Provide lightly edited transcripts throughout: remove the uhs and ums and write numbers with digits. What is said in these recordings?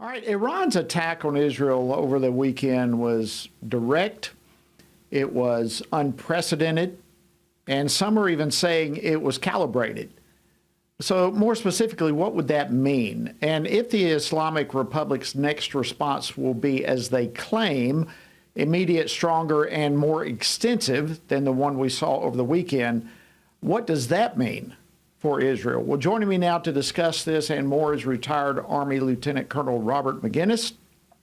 All right, Iran's attack on Israel over the weekend was direct, it was unprecedented, and some are even saying it was calibrated. So, more specifically, what would that mean? And if the Islamic Republic's next response will be, as they claim, immediate, stronger, and more extensive than the one we saw over the weekend, what does that mean for Israel? Well, joining me now to discuss this and more is retired Army Lieutenant Colonel Robert Maginnis.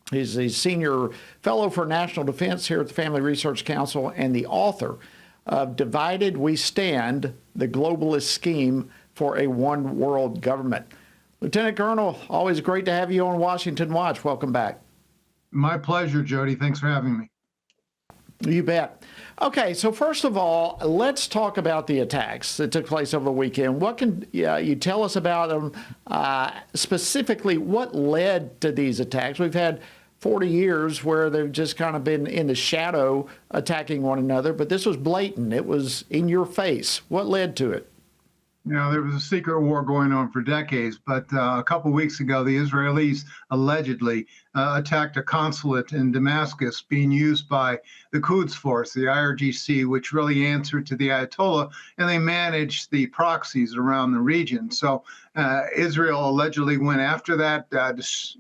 He's a senior fellow for national defense here at the Family Research Council and the author of Divided We Stand, the Globalist Scheme for a One World Government. Lieutenant Colonel, always great to have you on Washington Watch. Welcome back. My pleasure, Jody. Thanks for having me. You bet. Okay, so first of all, let's talk about the attacks that took place over the weekend. What can you tell us about them? Specifically, what led to these attacks? We've had 40 years where they've just kind of been in the shadow attacking one another, but this was blatant. It was in your face. What led to it? You know, there was a secret war going on for decades, but a couple of weeks ago, the Israelis allegedly attacked a consulate in Damascus being used by the Quds Force, the IRGC, which really answered to the Ayatollah, and they managed the proxies around the region. So Israel allegedly went after that,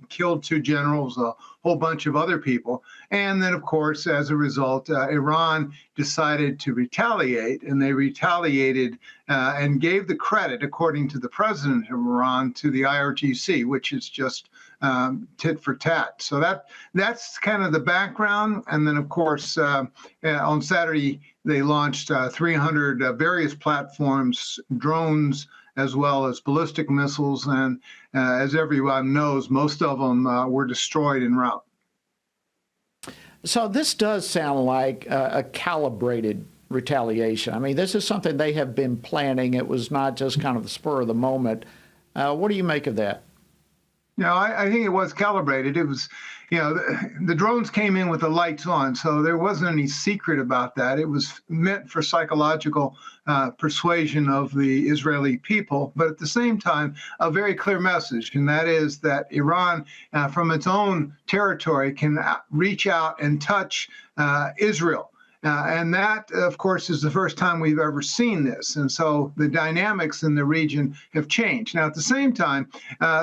killed two generals, a whole bunch of other people. And then, of course, as a result, Iran decided to retaliate, and they retaliated and gave the credit, according to the president of Iran, to the IRGC, which is just tit for tat. So that's kind of the background. And then, of course, on Saturday, they launched 300 various platforms, drones, as well as ballistic missiles. And as everyone knows, most of them were destroyed en route. So this does sound like a calibrated retaliation. I mean, this is something they have been planning. It was not just kind of the spur of the moment. What do you make of that? No, I think it was calibrated. It was, you know, the drones came in with the lights on, so there wasn't any secret about that. It was meant for psychological persuasion of the Israeli people, but at the same time, a very clear message, and that is that Iran, from its own territory, can reach out and touch Israel. And that, of course, is the first time we've ever seen this. And so the dynamics in the region have changed. Now, at the same time,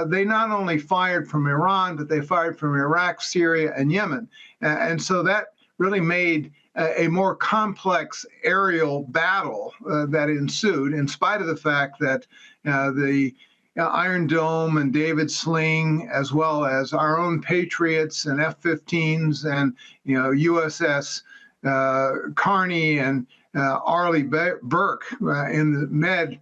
they not only fired from Iran, but they fired from Iraq, Syria, and Yemen. And so that really made a more complex aerial battle that ensued, in spite of the fact that the Iron Dome and David Sling, as well as our own Patriots and F-15s and, USS Carney and Arleigh Burke in the Med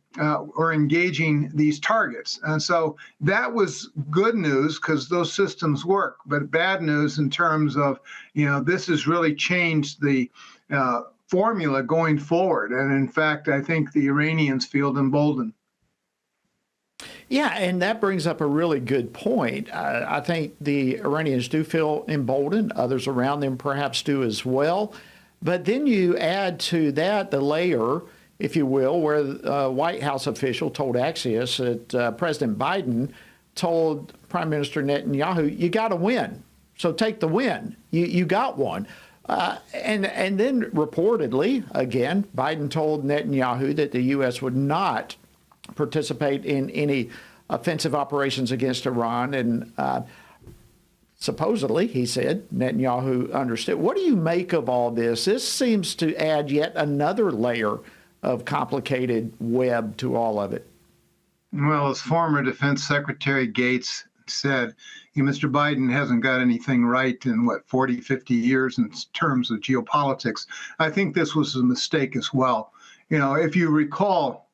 were engaging these targets. And so that was good news because those systems work, but bad news in terms of, this has really changed the formula going forward. And in fact, I think the Iranians feel emboldened. Yeah, and that brings up a really good point. I think the Iranians do feel emboldened. Others around them perhaps do as well. But then you add to that the layer, if you will, where a White House official told Axios that President Biden told Prime Minister Netanyahu, you got to win. So take the win. You got one. And then reportedly, again, Biden told Netanyahu that the U.S. would not participate in any offensive operations against Iran. And supposedly, he said, Netanyahu understood. What do you make of all this? This seems to add yet another layer of complicated web to all of it. Well, as former Defense Secretary Gates said, Mr. Biden hasn't got anything right in, 40, 50 years in terms of geopolitics. I think this was a mistake as well. If you recall,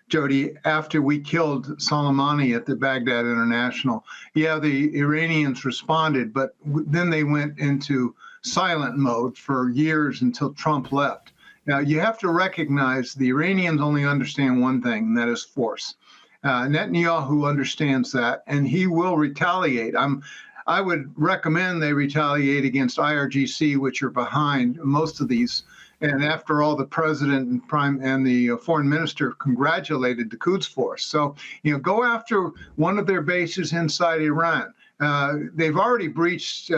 Jody, after we killed Soleimani at the Baghdad International, the Iranians responded, but then they went into silent mode for years until Trump left. Now, you have to recognize the Iranians only understand one thing, and that is force. Netanyahu understands that, and he will retaliate. I would recommend they retaliate against IRGC, which are behind most of these. And after all, the president and the foreign minister congratulated the Quds Force. So, go after one of their bases inside Iran. they've already breached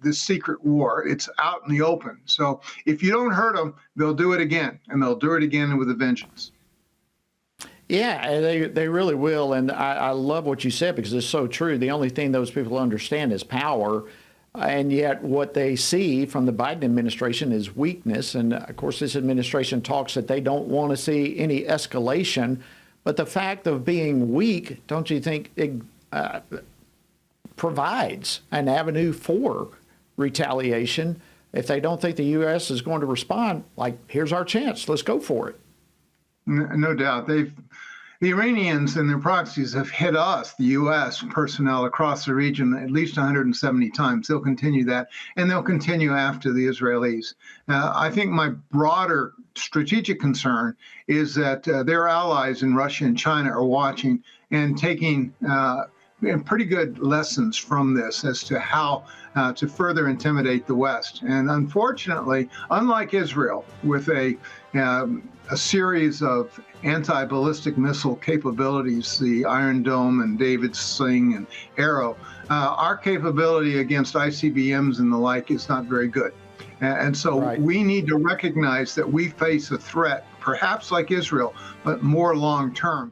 this secret war. It's out in the open. So if you don't hurt them, they'll do it again, and they'll do it again with a vengeance. Yeah, they really will. And I love what you said because it's so true. The only thing those people understand is power. And yet what they see from the Biden administration is weakness. And of course, this administration talks that they don't want to see any escalation. But the fact of being weak, don't you think it provides an avenue for retaliation? If they don't think the U.S. is going to respond, like, here's our chance. Let's go for it. No doubt. The Iranians and their proxies have hit us, the U.S. personnel across the region, at least 170 times. They'll continue that, and they'll continue after the Israelis. I think my broader strategic concern is that their allies in Russia and China are watching and taking pretty good lessons from this as to how to further intimidate the West. And unfortunately, unlike Israel, with a series of anti-ballistic missile capabilities, the Iron Dome and David's Sling and Arrow, our capability against ICBMs and the like is not very good. And so we need to recognize that we face a threat, perhaps like Israel, but more long-term.